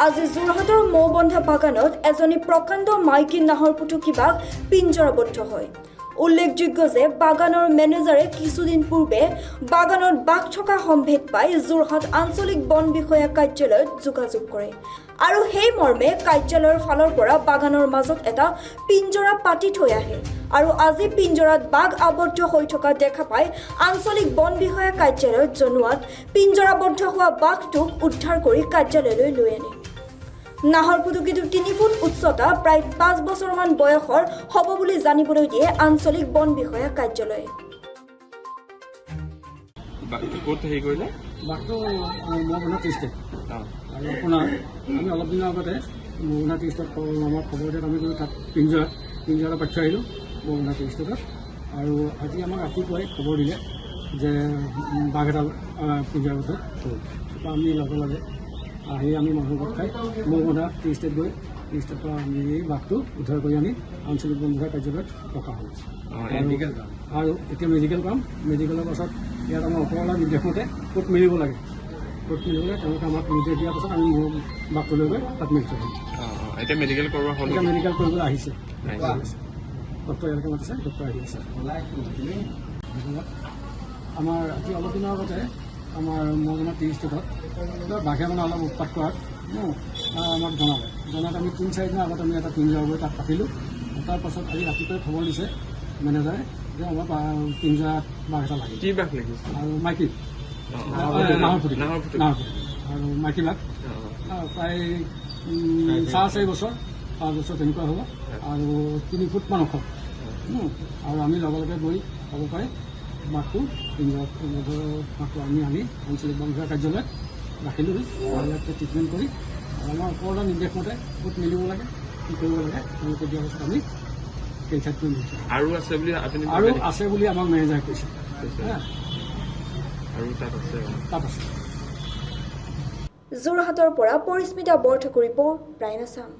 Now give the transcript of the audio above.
আজি যোৰহাটৰ ম'বন্ধা বাগানত এজনী প্ৰকাণ্ড মাইকী নাহৰ ফুটুকী বাঘ পিঞ্জৰাবদ্ধ হয়। উল্লেখযোগ্য যে বাগানৰ মেনেজাৰে কিছুদিন পূৰ্বে বাগানত বাঘ থকা সম্ভেদ পাই যোৰহাট আঞ্চলিক বন বিষয়া কাৰ্যালয়ত যোগাযোগ কৰে আৰু সেই মৰ্মে কাৰ্যালয়ৰ ফালৰ পৰা বাগানৰ মাজত এটা পিঞ্জৰা পাতি থৈ আহে আৰু আজি পিঞ্জৰাত বাঘ আবদ্ধ হৈ থকা দেখা পাই আঞ্চলিক বন বিষয়া কাৰ্যালয়ত জনোৱাত পিঞ্জৰাবদ্ধ হোৱা বাঘটোক উদ্ধাৰ কৰি কাৰ্যালয়লৈ লৈ আনে। নাহৰ ফুটুকীটো ৩ ফুট উচ্চতা প্ৰায় ৫ বছৰমান বয়সৰ হ'ব বুলি জানিবলৈ দিয়ে আঞ্চলিক বন বিষয়া কাৰ্যালয়ে। আমি অলপ দিনৰ আগতে ম'হবন টেষ্টত আমাৰ খবৰ দিয়াত আমি তাত পিঞ্জৰা পাতি আহিলোঁ ম'হবন টেষ্টত আৰু আজি আমাক ৰাতিপুৱাই খবৰ দিলে যে বাঘ এটা পিঞ্জৰাবদ্ধ তাৰপৰা আমি লগে লগে আহি আমি মানুহৰ ঘৰত খাই ম'হবন টেষ্টত গৈ টেষ্টৰ পৰা আমি এই বাঘটো উদ্ধাৰ কৰি আনি আঞ্চলিক বন বিভাগ কাৰ্যালয়ত ৰখা হ'ল আৰু এতিয়া মেডিকেল পাম। মেডিকেলৰ পাছত ইয়াত আমাৰ ওপৰৱালা নিৰ্দেশমতে ক'ত মেলিব লাগে তেওঁলোকে আমাক নিৰ্দেশ দিয়াৰ পাছত আমি বাঘটো লৈ গৈ তাত মেলি থৈ এতিয়া মেডিকেল কৰিবলৈ আহিছে ডক্টৰ ইয়ালৈকে মাতিছে, ডক্টৰ আহি আছে। আমাৰ আজি অলপ দিনৰ আগতে আমাৰ ম'হবন টেষ্টত বাঘে মানে অলপ উৎপাত কৰাত আমাক জনাত আমি ৩-৪ দিনৰ আগত আমি এটা পিঞ্জৰা গৈ তাত পাতিলোঁ। তাৰপাছত আজি ৰাতিপুৱাই খবৰ দিছে মেনেজাৰে যে আমাৰ পিঞ্জৰাত বাঘ এটা লাগে। কি বাঘ লাগিছে? আৰু মাইকী নাহৰ ফুটুকী আৰু মাইকী বাঘ প্ৰায় ৪.৫ বছৰ ৫ বছৰ তেনেকুৱা হ'ব আৰু ৩ ফুটমান ওখ। আৰু আমি লগে লগে গৈ ক'ব পাৰে বাঘটো বাঘটো আমি আনি আঞ্চলিক বন বিভাগ কাৰ্যালয়ত ৰাখিলোঁ আৰু ইয়াত ট্ৰিটমেণ্ট কৰি আৰু আমাৰ ওপৰৰ নিৰ্দেশমতে ক'ত মেলিব লাগে কি কৰিব লাগে তেওঁলোকে দিয়াৰ পাছত আমি সেই ঠাইত কৰি নিছোঁ। আৰু আছে বুলি আমাক মেনেজাৰে কৈছে। আৰু তাত আছে। যোৰহাটৰ পৰা পৰিস্মিতা বৰঠাকুৰ ৰিপৰ্ট, প্ৰাইম আছাম।